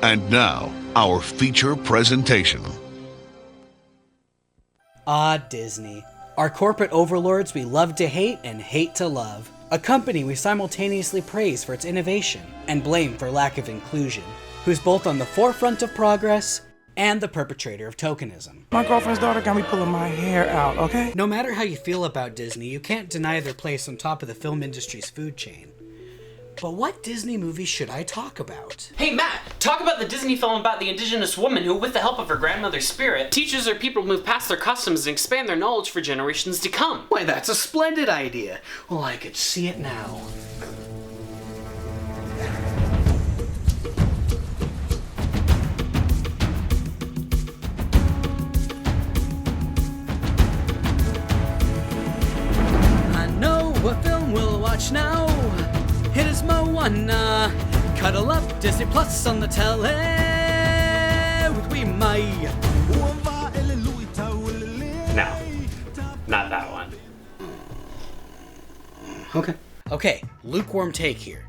And now, our feature presentation. Disney. Our corporate overlords we love to hate and hate to love. A company we simultaneously praise for its innovation and blame for lack of inclusion, who's both on the forefront of progress and the perpetrator of tokenism. My girlfriend's daughter got me pulling my hair out, okay? No matter how you feel about Disney, you can't deny their place on top of the film industry's food chain. But what Disney movie should I talk about? Hey Matt, talk about the Disney film about the indigenous woman who, with the help of her grandmother's spirit, teaches her people to move past their customs and expand their knowledge for generations to come. Why, that's a splendid idea. Well, I could see it now. I know what film we'll watch now. It is Moana. Cuddle up, Disney Plus on the telly with Wee Mai. No, not that one. Okay, lukewarm take here.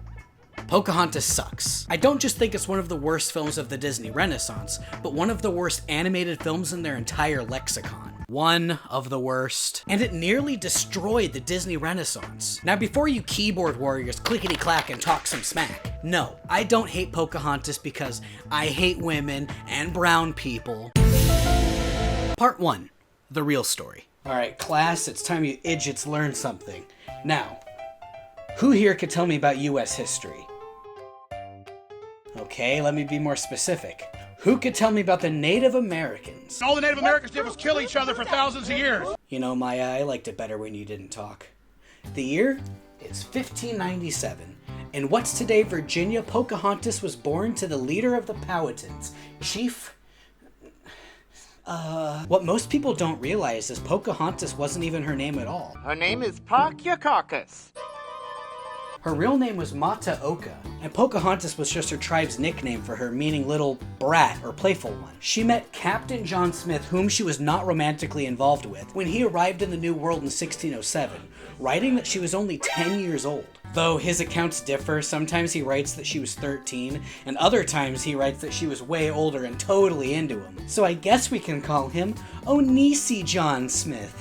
Pocahontas sucks. I don't just think it's one of the worst films of the Disney Renaissance, but one of the worst animated films in their entire lexicon. One of the worst. And it nearly destroyed the Disney Renaissance. Now before you keyboard warriors clickety-clack and talk some smack, no, I don't hate Pocahontas because I hate women and brown people. Part 1. The real story. Alright class, it's time you idiots learn something. Now, who here could tell me about US history? Okay, let me be more specific. Who could tell me about the Native Americans? All the Native Americans did was kill each other for thousands of years. You know, Maya, I liked it better when you didn't talk. The year is 1597. In what's today Virginia, Pocahontas was born to the leader of the Powhatans, Chief... What most people don't realize is Pocahontas wasn't even her name at all. Her name is Pocahontas. Her real name was Mata Oka, and Pocahontas was just her tribe's nickname for her, meaning little brat or playful one. She met Captain John Smith, whom she was not romantically involved with, when he arrived in the New World in 1607, writing that she was only 10 years old. Though his accounts differ, sometimes he writes that she was 13, and other times he writes that she was way older and totally into him. So I guess we can call him Onisi John Smith.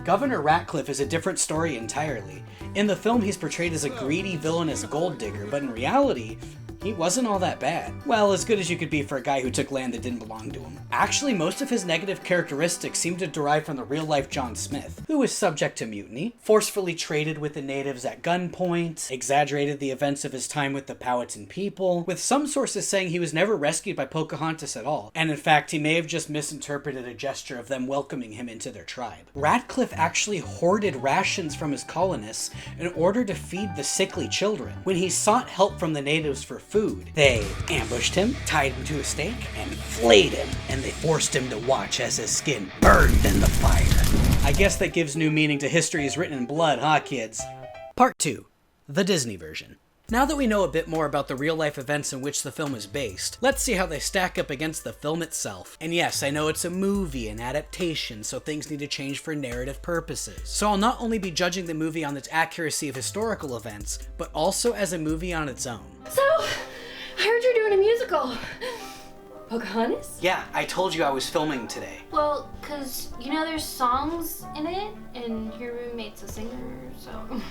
Governor Ratcliffe is a different story entirely. In the film, he's portrayed as a greedy, villainous gold digger, but in reality, he wasn't all that bad. Well, as good as you could be for a guy who took land that didn't belong to him. Actually, most of his negative characteristics seem to derive from the real-life John Smith, who was subject to mutiny, forcefully traded with the natives at gunpoint, exaggerated the events of his time with the Powhatan people, with some sources saying he was never rescued by Pocahontas at all, and in fact, he may have just misinterpreted a gesture of them welcoming him into their tribe. Ratcliffe actually hoarded rations from his colonists in order to feed the sickly children. When he sought help from the natives for food, they ambushed him, tied him to a stake, and flayed him, and they forced him to watch as his skin burned in the fire. I guess that gives new meaning to histories written in blood, huh, kids? Part 2. The Disney version. Now that we know a bit more about the real-life events in which the film is based, let's see how they stack up against the film itself. And yes, I know it's a movie, an adaptation, so things need to change for narrative purposes. So I'll not only be judging the movie on its accuracy of historical events, but also as a movie on its own. So, I heard you're doing a musical. Pocahontas? Yeah, I told you I was filming today. Well, cause you know there's songs in it, and your roommate's a singer, so... What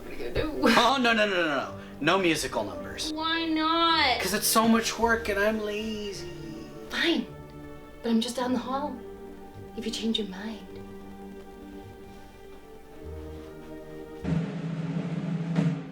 are you gonna do? Oh, no. No musical numbers. Why not? Because it's so much work and I'm lazy. Fine, but I'm just down the hall. If you change your mind.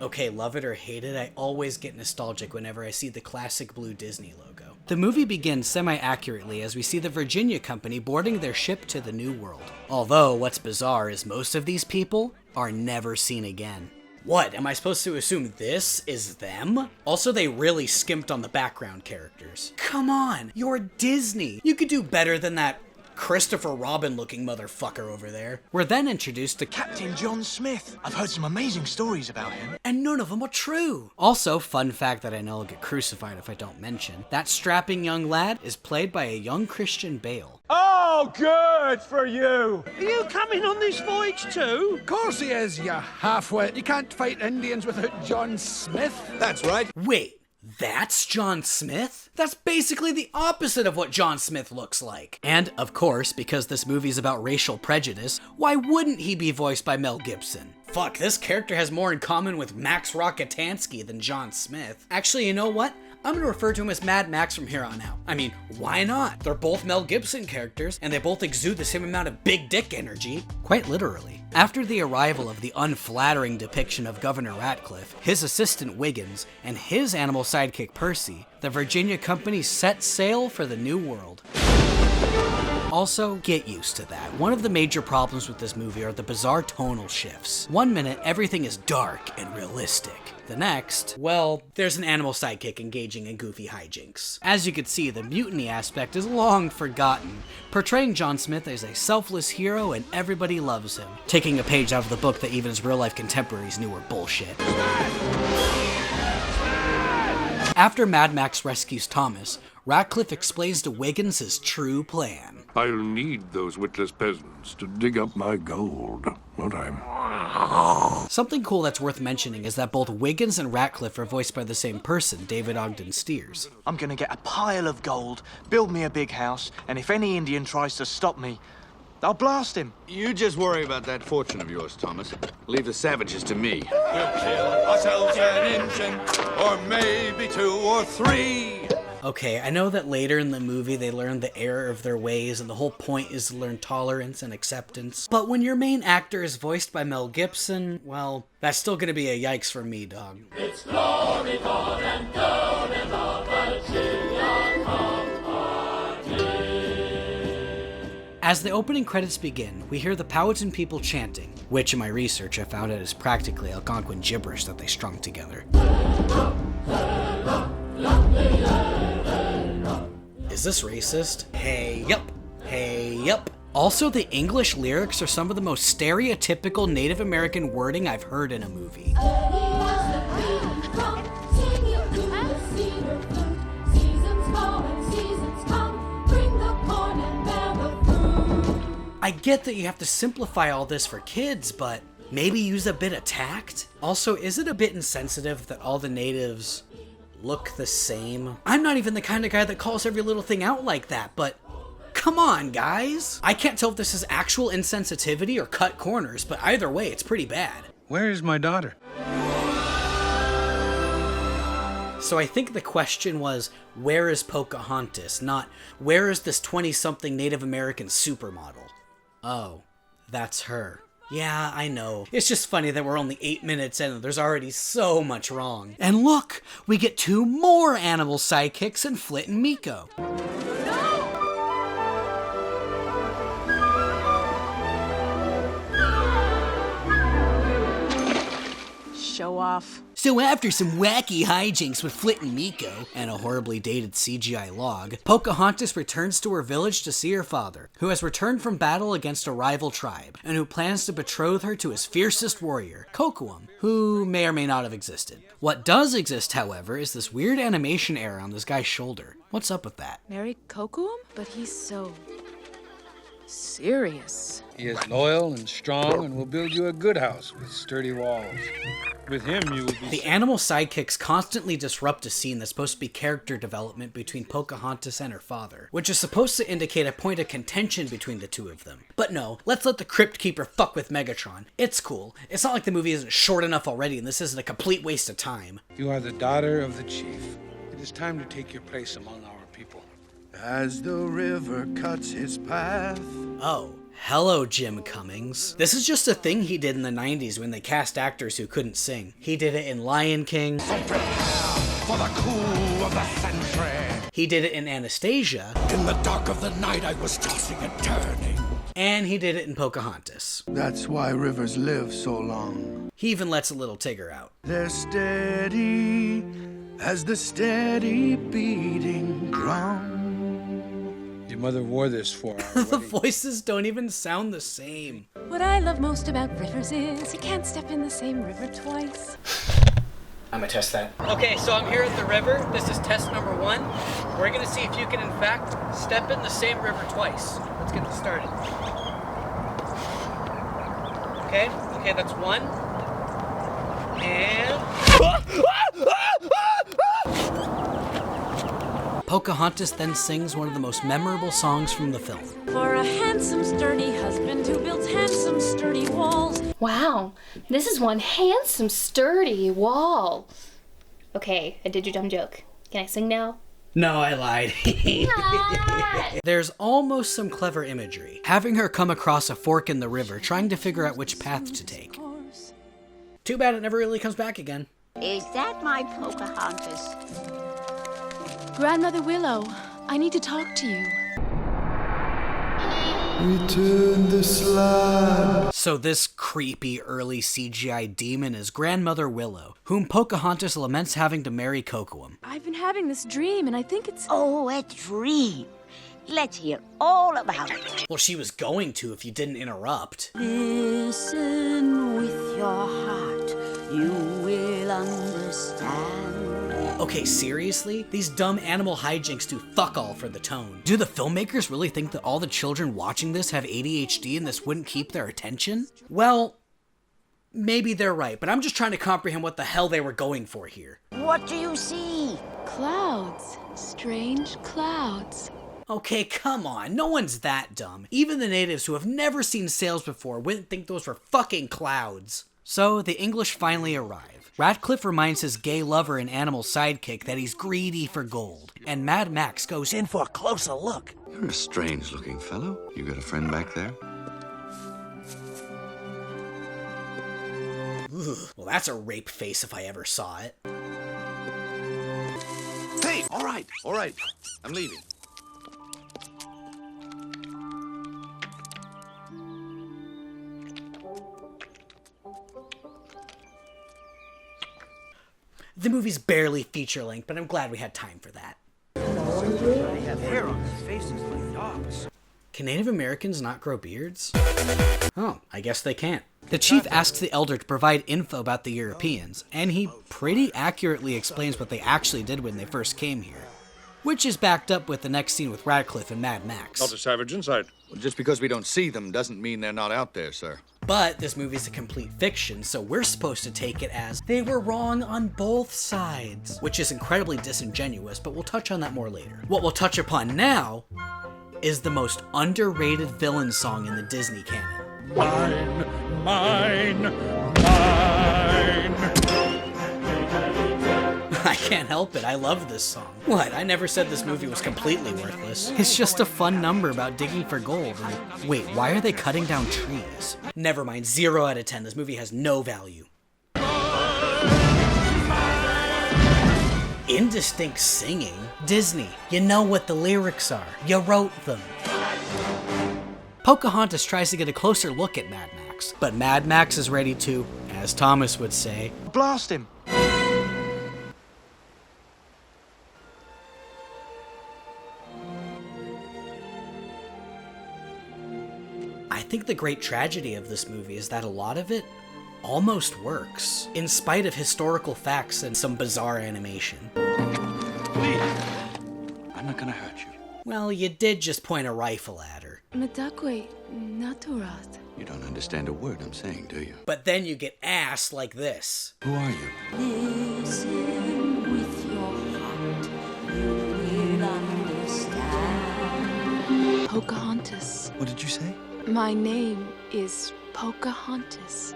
Okay, love it or hate it, I always get nostalgic whenever I see the classic blue Disney logo. The movie begins semi-accurately as we see the Virginia Company boarding their ship to the New World. Although, what's bizarre is most of these people are never seen again. What, am I supposed to assume this is them? Also, they really skimped on the background characters. Come on, you're Disney. You could do better than that Christopher Robin looking motherfucker over there. We're then introduced to Captain John Smith. I've heard some amazing stories about him. and none of them are true. Also, fun fact that I know I'll get crucified if I don't mention, that strapping young lad is played by a young Christian Bale. Oh, good for you. Are you coming on this voyage too? Of course he is, you halfwit. You can't fight Indians without John Smith. That's right. Wait, that's John Smith? That's basically the opposite of what John Smith looks like. And, of course, because this movie's about racial prejudice, why wouldn't he be voiced by Mel Gibson? Fuck, this character has more in common with Max Rockatansky than John Smith. Actually, you know what? I'm gonna refer to him as Mad Max from here on out. I mean, why not? They're both Mel Gibson characters, and they both exude the same amount of big dick energy. Quite literally. After the arrival of the unflattering depiction of Governor Ratcliffe, his assistant Wiggins, and his animal sidekick Percy, the Virginia Company set sail for the New World. Also, get used to that. One of the major problems with this movie are the bizarre tonal shifts. One minute, everything is dark and realistic. The next, well, there's an animal sidekick engaging in goofy hijinks. As you can see, the mutiny aspect is long forgotten, portraying John Smith as a selfless hero and everybody loves him, taking a page out of the book that even his real-life contemporaries knew were bullshit. After Mad Max rescues Thomas, Ratcliffe explains to Wiggins his true plan. I'll need those witless peasants to dig up my gold, won't I? Something cool that's worth mentioning is that both Wiggins and Ratcliffe are voiced by the same person, David Ogden Stiers. I'm gonna get a pile of gold, build me a big house, and if any Indian tries to stop me, I'll blast him. You just worry about that fortune of yours, Thomas. Leave the savages to me. We'll kill ourselves an Injun, or maybe 2 or 3. Okay, I know that later in the movie they learn the error of their ways and the whole point is to learn tolerance and acceptance. But when your main actor is voiced by Mel Gibson, well, that's still gonna be a yikes for me, dog. It's glory, God, and gold, and all but As the opening credits begin, we hear the Powhatan people chanting, which in my research I found out is practically Algonquin gibberish that they strung together. Is this racist? Hey, yup. Hey, yup. Also, the English lyrics are some of the most stereotypical Native American wording I've heard in a movie. I get that you have to simplify all this for kids, but maybe use a bit of tact? Also, is it a bit insensitive that all the natives look the same? I'm not even the kind of guy that calls every little thing out like that, but come on, guys. I can't tell if this is actual insensitivity or cut corners, but either way, it's pretty bad. Where is my daughter? So I think the question was, where is Pocahontas? Not, where is this 20-something Native American supermodel? Oh, that's her. Yeah, I know. It's just funny that we're only 8 minutes in and there's already so much wrong. And look, we get 2 more animal sidekicks in Flit and Miko. Show off. So after some wacky hijinks with Flit and Miko, and a horribly dated CGI log, Pocahontas returns to her village to see her father, who has returned from battle against a rival tribe, and who plans to betroth her to his fiercest warrior, Kocoum, who may or may not have existed. What does exist, however, is this weird animation error on this guy's shoulder. What's up with that? Marry Kocoum? But he's so serious. He is loyal and strong and will build you a good house with sturdy walls. With him, you will be... The animal sidekicks constantly disrupt a scene that's supposed to be character development between Pocahontas and her father, which is supposed to indicate a point of contention between the two of them. But no, let's let the Crypt Keeper fuck with Megatron. It's cool. It's not like the movie isn't short enough already and this isn't a complete waste of time. You are the daughter of the chief. It is time to take your place among our people. As the river cuts his path. Oh. Hello, Jim Cummings. This is just a thing he did in the 90s when they cast actors who couldn't sing. He did it in Lion King. So prepare for the coup of the century. He did it in Anastasia. In the dark of the night, I was tossing and turning. And he did it in Pocahontas. That's why rivers live so long. He even lets a little Tigger out. They're steady as the steady beating drum. You Mother wore this for our The wedding. voices don't even sound the same. What I love most about rivers is you can't step in the same river twice. I'm gonna test that. Okay, so I'm here at the river. This is test number 1. We're gonna see if you can, in fact, step in the same river twice. Let's get this started. Okay, that's 1. And... Pocahontas then sings one of the most memorable songs from the film. For a handsome, sturdy husband who builds handsome, sturdy walls. Wow, this is one handsome, sturdy wall. Okay, I did your dumb joke. Can I sing now? No, I lied. There's almost some clever imagery. Having her come across a fork in the river, trying to figure out which path to take. Too bad it never really comes back again. Is that my Pocahontas? Grandmother Willow, I need to talk to you. Return the slab. So this creepy early CGI demon is Grandmother Willow, whom Pocahontas laments having to marry Kocoum. I've been having this dream, and I think it's... Oh, a dream. Let's hear all about it. Well, she was going to if you didn't interrupt. Listen with your heart. You will understand. Okay, seriously? These dumb animal hijinks do fuck all for the tone. Do the filmmakers really think that all the children watching this have ADHD and this wouldn't keep their attention? Well, maybe they're right, but I'm just trying to comprehend what the hell they were going for here. What do you see? Clouds. Strange clouds. Okay, come on, no one's that dumb. Even the natives who have never seen sails before wouldn't think those were fucking clouds. So, the English finally arrive. Ratcliffe reminds his gay lover and animal sidekick that he's greedy for gold, and Mad Max goes in for a closer look. You're a strange-looking fellow. You got a friend back there? Ugh, well, that's a rape face if I ever saw it. Hey, all right. I'm leaving. The movie's barely feature-length, but I'm glad we had time for that. They have hair on their faces like dogs. Can Native Americans not grow beards? Oh, I guess they can't. The chief asks the elder to provide info about the Europeans, and he pretty accurately explains what they actually did when they first came here. Which is backed up with the next scene with Radcliffe and Mad Max. Not a savage inside. Well, just because we don't see them doesn't mean they're not out there, sir. But this movie's a complete fiction, so we're supposed to take it as they were wrong on both sides. Which is incredibly disingenuous, but we'll touch on that more later. What we'll touch upon now is the most underrated villain song in the Disney canon. Mine. I can't help it, I love this song. What, I never said this movie was completely worthless. It's just a fun number about digging for gold. And wait, why are they cutting down trees? Never mind, 0 out of 10, this movie has no value. Indistinct singing? Disney, you know what the lyrics are. You wrote them. Pocahontas tries to get a closer look at Mad Max, but Mad Max is ready to, as Thomas would say, blast him. I think the great tragedy of this movie is that a lot of it almost works, in spite of historical facts and some bizarre animation. Please, I'm not gonna hurt you. Well, you did just point a rifle at her. Medakwe naturat. You don't understand a word I'm saying, do you? But then you get ass like this. Who are you? Listen with your heart. You will understand. Pocahontas. What did you say? My name is Pocahontas.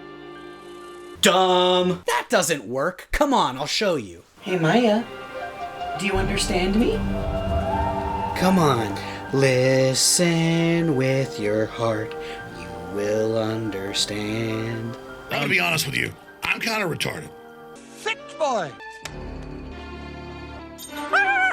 Dumb! That doesn't work. Come on, I'll show you. Hey, Maya. Do you understand me? Come on. Listen with your heart. You will understand. I'm gonna be honest with you. I'm kind of retarded. Thick boy!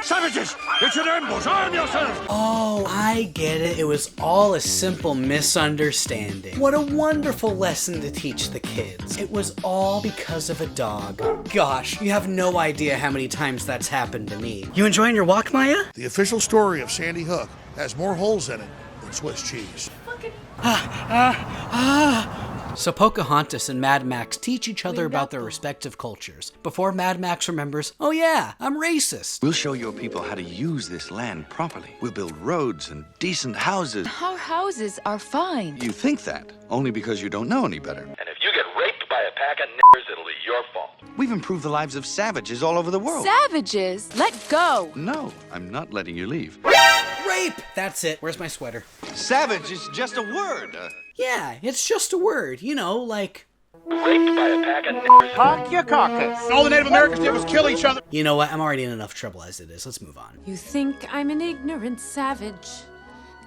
Savages! It's an ambush! Arm yourself! Oh, I get it. It was all a simple misunderstanding. What a wonderful lesson to teach the kids. It was all because of a dog. Gosh, you have no idea how many times that's happened to me. You enjoying your walk, Maya? The official story of Sandy Hook has more holes in it than Swiss cheese. So Pocahontas and Mad Max teach each other about their respective cultures, before Mad Max remembers, oh yeah, I'm racist. We'll show your people how to use this land properly. We'll build roads and decent houses. Our houses are fine. You think that, only because you don't know any better. And if you get raped by a pack of niggers, it'll be your fault. We've improved the lives of savages all over the world. Savages? Let go. No, I'm not letting you leave. Rape! That's it. Where's my sweater? Savage is just a word. Yeah, it's just a word, you know, like... Raped by a pack of niggers. Park your carcass. All the Native Americans did was kill each other. You know what? I'm already in enough trouble as it is. Let's move on. You think I'm an ignorant savage,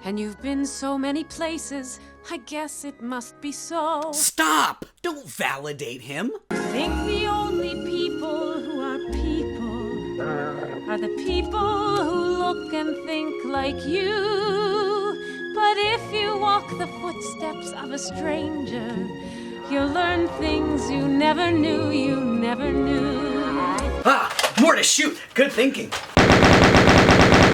and you've been so many places, I guess it must be so. Stop! Don't validate him. You think the only people who are people are the people who look and think like you. But if you walk the footsteps of a stranger, you'll learn things you never knew, Ah! More to shoot! Good thinking.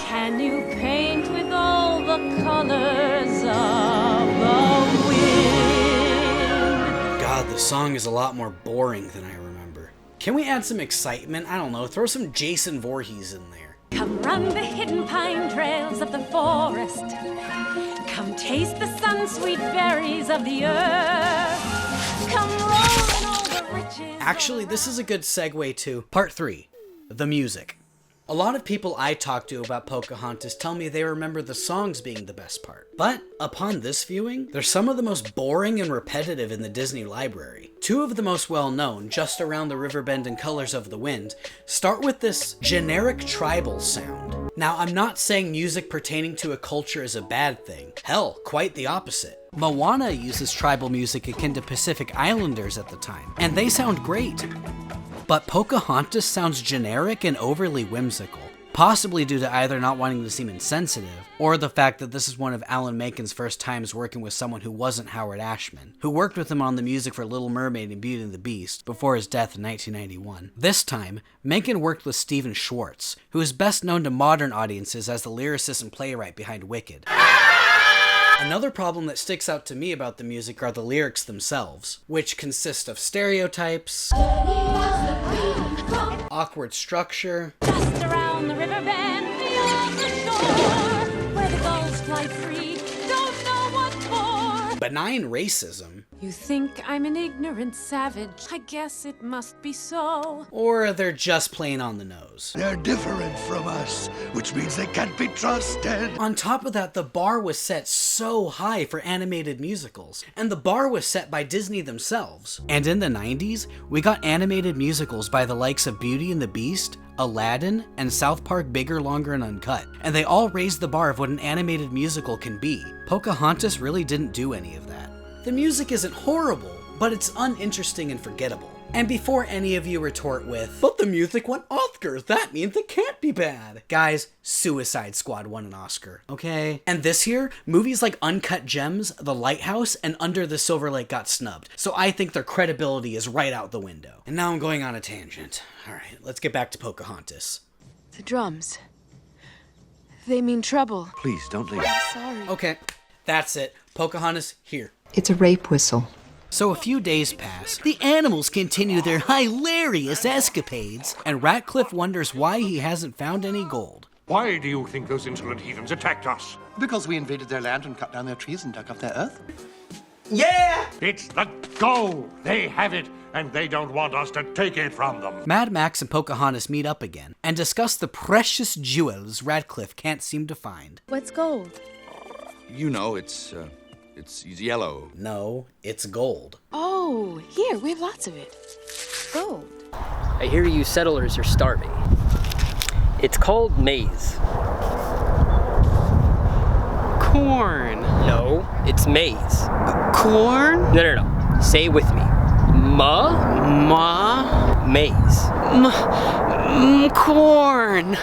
Can you paint with all the colors of the wind? God, the song is a lot more boring than I remember. Can we add some excitement? I don't know, throw some Jason Voorhees in there. Come run the hidden pine trails of the forest. Come taste the sun-sweet berries of the earth. Come roll in all the riches. Actually, this is a good segue to part 3, the music. A lot of people I talk to about Pocahontas tell me they remember the songs being the best part. But upon this viewing, they're some of the most boring and repetitive in the Disney library. 2 of the most well-known, Just Around the River Bend and Colors of the Wind, start with this generic tribal sound. Now, I'm not saying music pertaining to a culture is a bad thing. Hell, quite the opposite. Moana uses tribal music akin to Pacific Islanders at the time, and they sound great. But Pocahontas sounds generic and overly whimsical, possibly due to either not wanting to seem insensitive, or the fact that this is one of Alan Menken's first times working with someone who wasn't Howard Ashman, who worked with him on the music for Little Mermaid and Beauty and the Beast before his death in 1991. This time, Menken worked with Stephen Schwartz, who is best known to modern audiences as the lyricist and playwright behind Wicked. Another problem that sticks out to me about the music are the lyrics themselves, which consist of stereotypes, awkward structure, Just around the river bend, beyond the shore, where the gulls fly free, don't know what for. benign racism, You think I'm an ignorant savage, I guess it must be so. or they're just plain on the nose. They're different from us, which means they can't be trusted. On top of that, the bar was set so high for animated musicals, and the bar was set by Disney themselves. And in the 90s, we got animated musicals by the likes of Beauty and the Beast, Aladdin, and South Park Bigger, Longer, and Uncut, and they all raised the bar of what an animated musical can be. Pocahontas really didn't do any of that. The music isn't horrible, but it's uninteresting and forgettable. And before any of you retort with, but the music won Oscars, that means it can't be bad. Guys, Suicide Squad won an Oscar, okay? And this year, movies like Uncut Gems, The Lighthouse, and Under the Silver Lake got snubbed, so I think their credibility is right out the window. And now I'm going on a tangent. Alright, let's get back to Pocahontas. The drums. They mean trouble. Please, don't leave. I'm sorry. Okay, that's it. Pocahontas, here. It's a rape whistle. So a few days pass, the animals continue their hilarious escapades, and Ratcliffe wonders why he hasn't found any gold. Why do you think those insolent heathens attacked us? Because we invaded their land and cut down their trees and dug up their earth. Yeah! It's the gold! They have it, and they don't want us to take it from them. Mad Max and Pocahontas meet up again, and discuss the precious jewels Ratcliffe can't seem to find. What's gold? You know, it's yellow. No, it's gold. Oh, here, we have lots of it. Gold. I hear you settlers are starving. It's called maize. Corn. No, it's maize. Corn? No. Say it with me. Maize. Corn.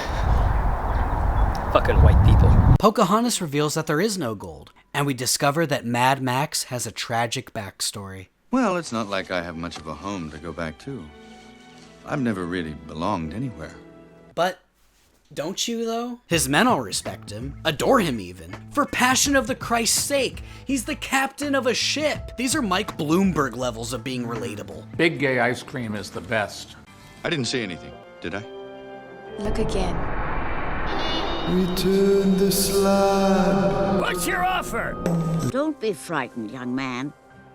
Fucking white people. Pocahontas reveals that there is no gold, and we discover that Mad Max has a tragic backstory. Well, it's not like I have much of a home to go back to. I've never really belonged anywhere. But Don't you, though? His men all respect him, adore him even. For passion of the Christ's sake, he's the captain of a ship. These are Mike Bloomberg levels of being relatable. Big gay ice cream is the best. I didn't say anything, did I? Look again. Return the slab. What's your offer? Don't be frightened, young man.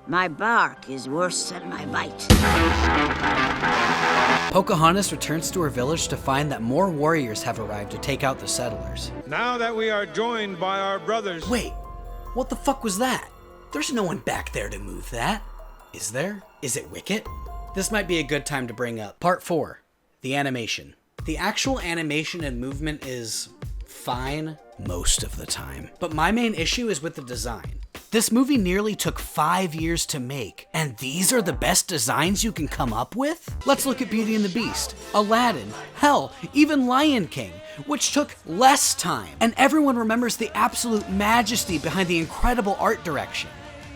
My bark is worse than my bite. Pocahontas returns to her village to find that more warriors have arrived to take out the settlers. Now that we are joined by our brothers... Wait, what the fuck was that? There's no one back there to move that. Is there? Is it Wicket? This might be a good time to bring up Part 4, the animation. The actual animation and movement is fine most of the time, but my main issue is with the design. This movie nearly took 5 years to make, and these are the best designs you can come up with? Let's look at Beauty and the Beast, Aladdin, hell, even Lion King, which took less time, and everyone remembers the absolute majesty behind the incredible art direction.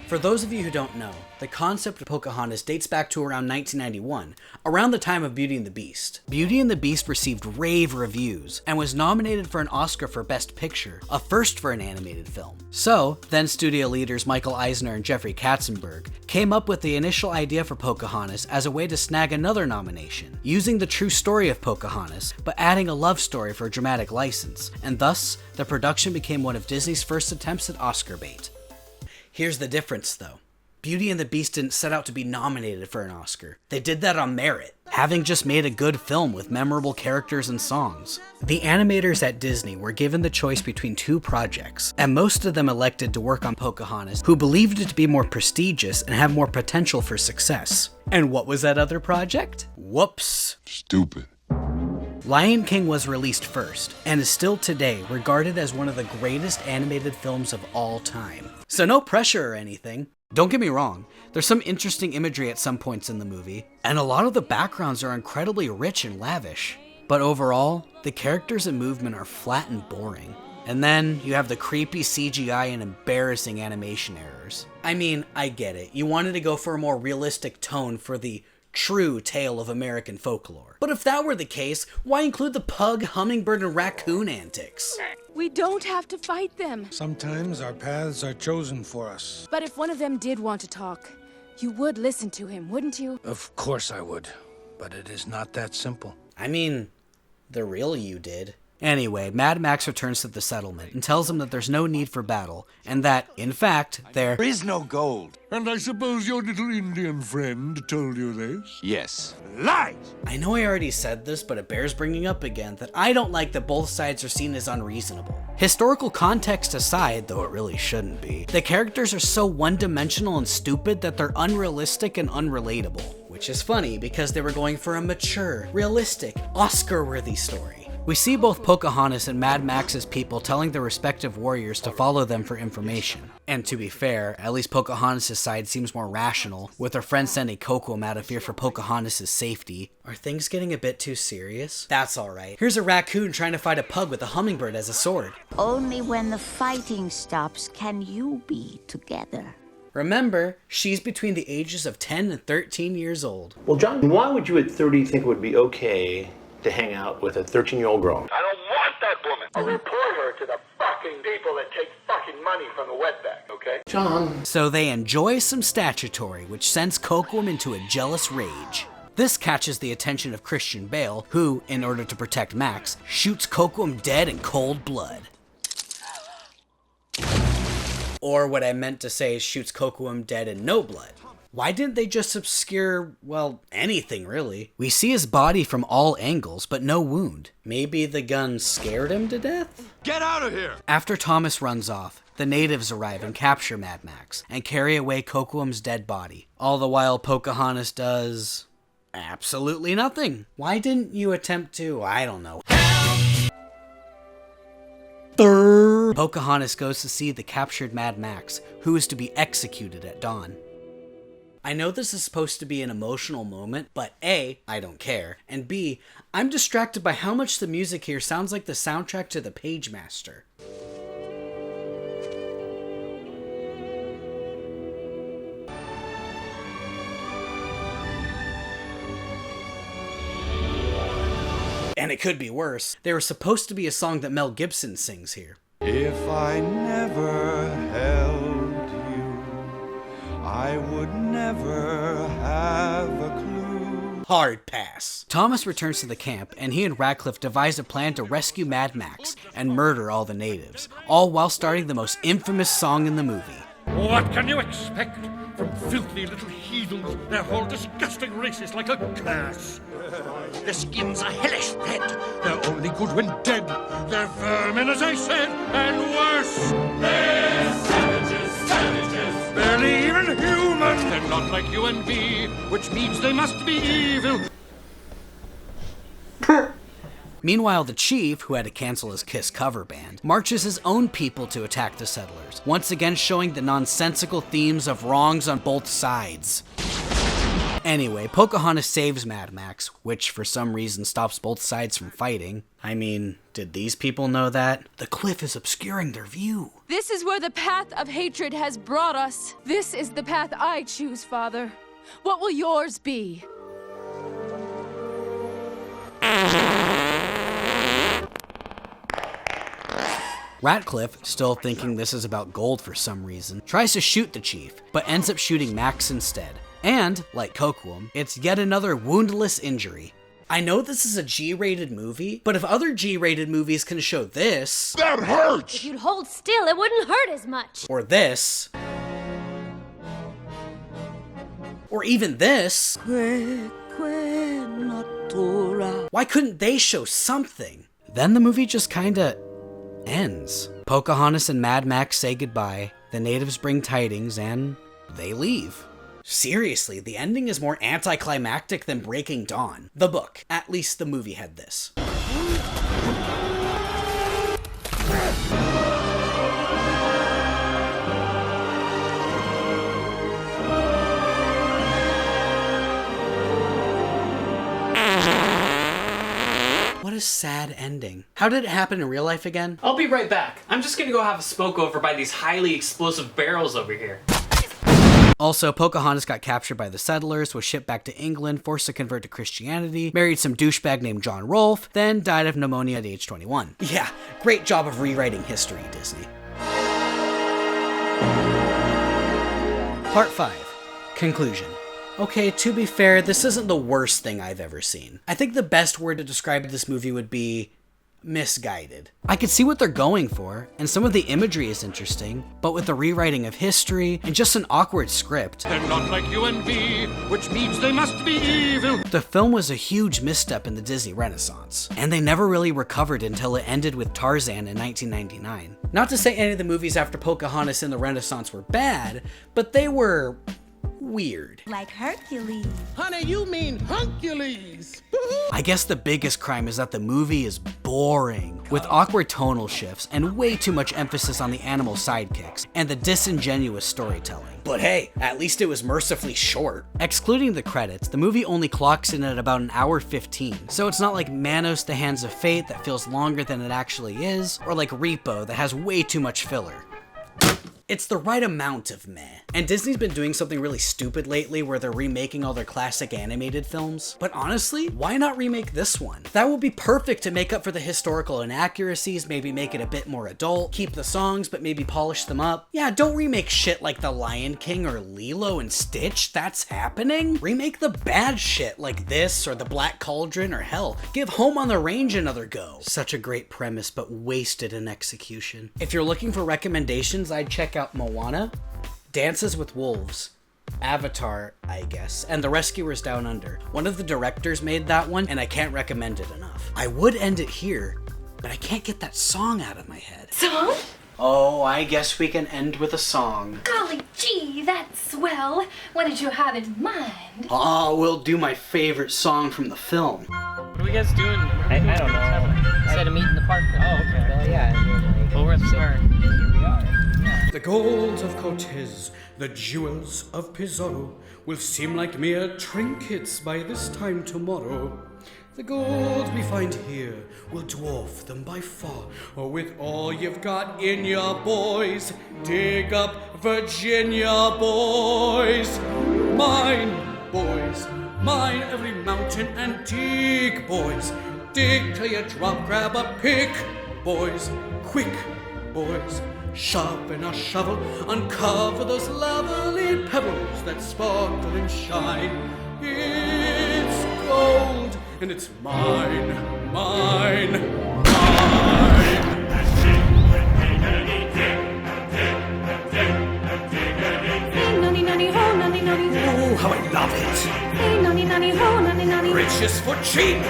For those of you who don't know, the concept of Pocahontas dates back to around 1991, around the time of Beauty and the Beast. Beauty and the Beast received rave reviews and was nominated for an Oscar for Best Picture, a first for an animated film. So, then studio leaders Michael Eisner and Jeffrey Katzenberg came up with the initial idea for Pocahontas as a way to snag another nomination, using the true story of Pocahontas, but adding a love story for a dramatic license, and thus, the production became one of Disney's first attempts at Oscar bait. Here's the difference, though. Beauty and the Beast didn't set out to be nominated for an Oscar. They did that on merit, having just made a good film with memorable characters and songs. The animators at Disney were given the choice between two projects, and most of them elected to work on Pocahontas, who believed it to be more prestigious and have more potential for success. And what was that other project? Whoops. Stupid. Lion King was released first, and is still today regarded as one of the greatest animated films of all time. So no pressure or anything. Don't get me wrong, there's some interesting imagery at some points in the movie, and a lot of the backgrounds are incredibly rich and lavish. But overall, the characters and movement are flat and boring. And then you have the creepy CGI and embarrassing animation errors. I mean, I get it. You wanted to go for a more realistic tone for the true tale of American folklore. But if that were the case, why include the pug, hummingbird, and raccoon antics? We don't have to fight them. Sometimes our paths are chosen for us. But if one of them did want to talk, you would listen to him, wouldn't you? Of course I would, but it is not that simple. I mean, the real you did. Anyway, Mad Max returns to the settlement and tells them that there's no need for battle, and that, in fact, there is no gold. And I suppose your little Indian friend told you this? Yes. Lies! I know I already said this, but it bears bringing up again that I don't like that both sides are seen as unreasonable. Historical context aside, though it really shouldn't be, the characters are so one-dimensional and stupid that they're unrealistic and unrelatable. Which is funny because they were going for a mature, realistic, Oscar-worthy story. We see both Pocahontas and Mad Max's people telling their respective warriors to follow them for information. And to be fair, at least Pocahontas' side seems more rational, with her friend sending Kocoum out of fear for Pocahontas' safety. Are things getting a bit too serious? That's alright. Here's a raccoon trying to fight a pug with a hummingbird as a sword. Only when the fighting stops can you be together. Remember, she's between the ages of 10 and 13 years old. Well, John, why would you at 30 think it would be okay to hang out with a 13-year-old girl? I don't want that woman. I'll report her to the fucking people that take fucking money from the wetback, okay? John. So they enjoy some statutory, which sends Kocoum into a jealous rage. This catches the attention of Christian Bale, who, in order to protect Max, shoots Kocoum dead in cold blood. Or what I meant to say is shoots Kocoum dead in no blood. Why didn't they just obscure, well, anything really? We see his body from all angles, but no wound. Maybe the gun scared him to death? Get out of here! After Thomas runs off, the natives arrive and capture Mad Max, and carry away Kocoum's dead body. All the while Pocahontas does absolutely nothing. Why didn't you attempt to, I don't know. Pocahontas goes to see the captured Mad Max, who is to be executed at dawn. I know this is supposed to be an emotional moment, but A, I don't care, and B, I'm distracted by how much the music here sounds like the soundtrack to The Pagemaster. And it could be worse. They were supposed to be a song that Mel Gibson sings here. If I never held you, I would never have a clue. Hard pass. Thomas returns to the camp, and he and Radcliffe devise a plan to rescue Mad Max and murder all the natives, all while starting the most infamous song in the movie. What can you expect from filthy little heathens? Their whole disgusting race is like a curse. Their skins are hellish red. They're only good when dead. They're vermin, as I said, and worse. They're savages, savages. Barely even human. They're not like you and me, which means they must be evil. Meanwhile, the chief, who had to cancel his Kiss cover band, marches his own people to attack the settlers, once again showing the nonsensical themes of wrongs on both sides. Anyway, Pocahontas saves Mad Max, which for some reason stops both sides from fighting. I mean, did these people know that? The cliff is obscuring their view. This is where the path of hatred has brought us. This is the path I choose, Father. What will yours be? Radcliffe, still thinking this is about gold for some reason, tries to shoot the chief, but ends up shooting Max instead. And, like Kocoum, it's yet another woundless injury. I know this is a G-rated movie, but if other G-rated movies can show this... That hurts! If you'd hold still, it wouldn't hurt as much. Or this... Or even this... Why couldn't they show something? Then the movie just kinda... ends. Pocahontas and Mad Max say goodbye, the natives bring tidings, and they leave. Seriously, the ending is more anticlimactic than Breaking Dawn. The book. At least the movie had this. What a sad ending. How did it happen in real life again? I'll be right back. I'm just gonna go have a smoke over by these highly explosive barrels over here. Also, Pocahontas got captured by the settlers, was shipped back to England, forced to convert to Christianity, married some douchebag named John Rolfe, then died of pneumonia at age 21. Yeah, great job of rewriting history, Disney. Part 5. Conclusion. Okay, to be fair, this isn't the worst thing I've ever seen. I think the best word to describe this movie would be misguided. I could see what they're going for, and some of the imagery is interesting, but with the rewriting of history and just an awkward script. They're not like you and me, which means they must be evil. The film was a huge misstep in the Disney Renaissance, and they never really recovered until it ended with Tarzan in 1999. Not to say any of the movies after Pocahontas in the Renaissance were bad, but they were weird. Like Hercules. Honey, you mean Hercules. I guess the biggest crime is that the movie is boring, with awkward tonal shifts and way too much emphasis on the animal sidekicks and the disingenuous storytelling. But hey, at least it was mercifully short. Excluding the credits, the movie only clocks in at about an hour 15, so it's not like Manos: The Hands of Fate that feels longer than it actually is, or like Repo that has way too much filler. It's the right amount of meh. And Disney's been doing something really stupid lately where they're remaking all their classic animated films. But honestly, why not remake this one? That would be perfect to make up for the historical inaccuracies, maybe make it a bit more adult, keep the songs but maybe polish them up. Yeah, don't remake shit like The Lion King or Lilo and Stitch, that's happening. Remake the bad shit like this or The Black Cauldron, or hell, give Home on the Range another go. Such a great premise but wasted in execution. If you're looking for recommendations, I'd check out Moana, Dances with Wolves, Avatar, I guess, and The Rescuers Down Under. One of the directors made that one, and I can't recommend it enough. I would end it here, but I can't get that song out of my head. Song? Oh, I guess we can end with a song. Golly gee, that's swell. What did you have in mind? Oh, we'll do my favorite song from the film. What are we guys doing? I don't know. I said to meet in the park. Oh, okay. Well, yeah. I mean, like, well, we're at the park. Here we are. The gold of Cortez, the jewels of Pizarro will seem like mere trinkets by this time tomorrow. The gold we find here will dwarf them by far. Oh, with all you've got in ya, boys, dig up Virginia, boys. Mine, boys, mine every mountain and dig, boys. Dig till you drop, grab a pick, boys, quick, boys. Sharpen a shovel, uncover those lovely pebbles that sparkle and shine. It's gold, and it's mine, mine, mine. Oh, how I love it! Riches for cheap!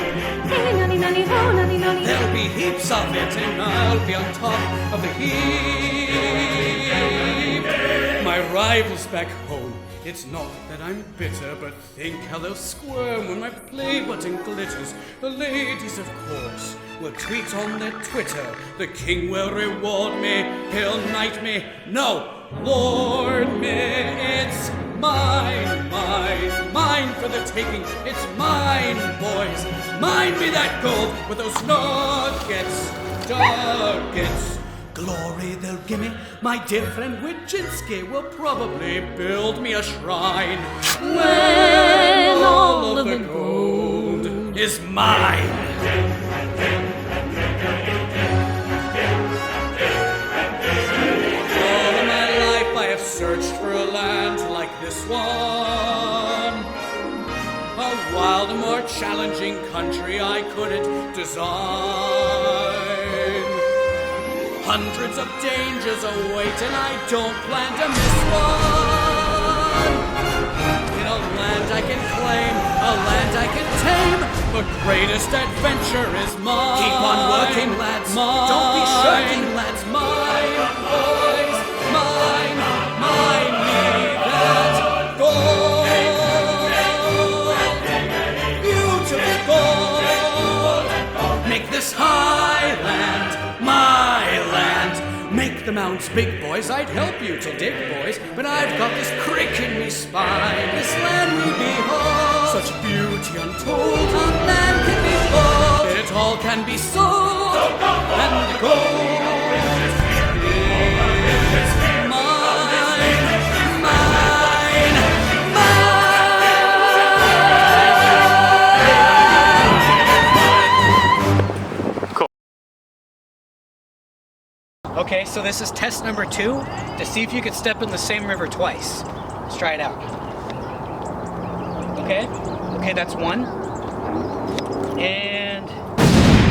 There'll be heaps of it, and I'll be on top of the heap. My rivals back home, it's not that I'm bitter, but think how they'll squirm when my play button glitters. The ladies, of course, will tweet on their Twitter. The king will reward me, he'll knight me, no, lord me. It's mine, mine, mine for the taking. It's mine, boys. Mine be that gold with those nuggets, duggets. Glory they'll give me. My dear friend Widzinski will probably build me a shrine when all of the gold is mine. All of my life I have searched for a land like this one. A wilder, more challenging country I couldn't design. Hundreds of dangers await, and I don't plan to miss one. In a land I can claim, a land I can tame, the greatest adventure is mine. Keep on working, lads. Mine. Don't be shirking, lads. Mine, boys. Mine, mine, me that gold. Beautiful gold. Make this highland my land. Make the mounds big, boys. I'd help you to dig, boys, but I've got this crick in me spine. This land we behold, such beauty untold, on land can be bought. It all can be sold, and the gold is mine, mine, mine. Cool. Okay, so this is test number 2 to see if you could step in the same river twice. Let's try it out. Okay, that's 1. And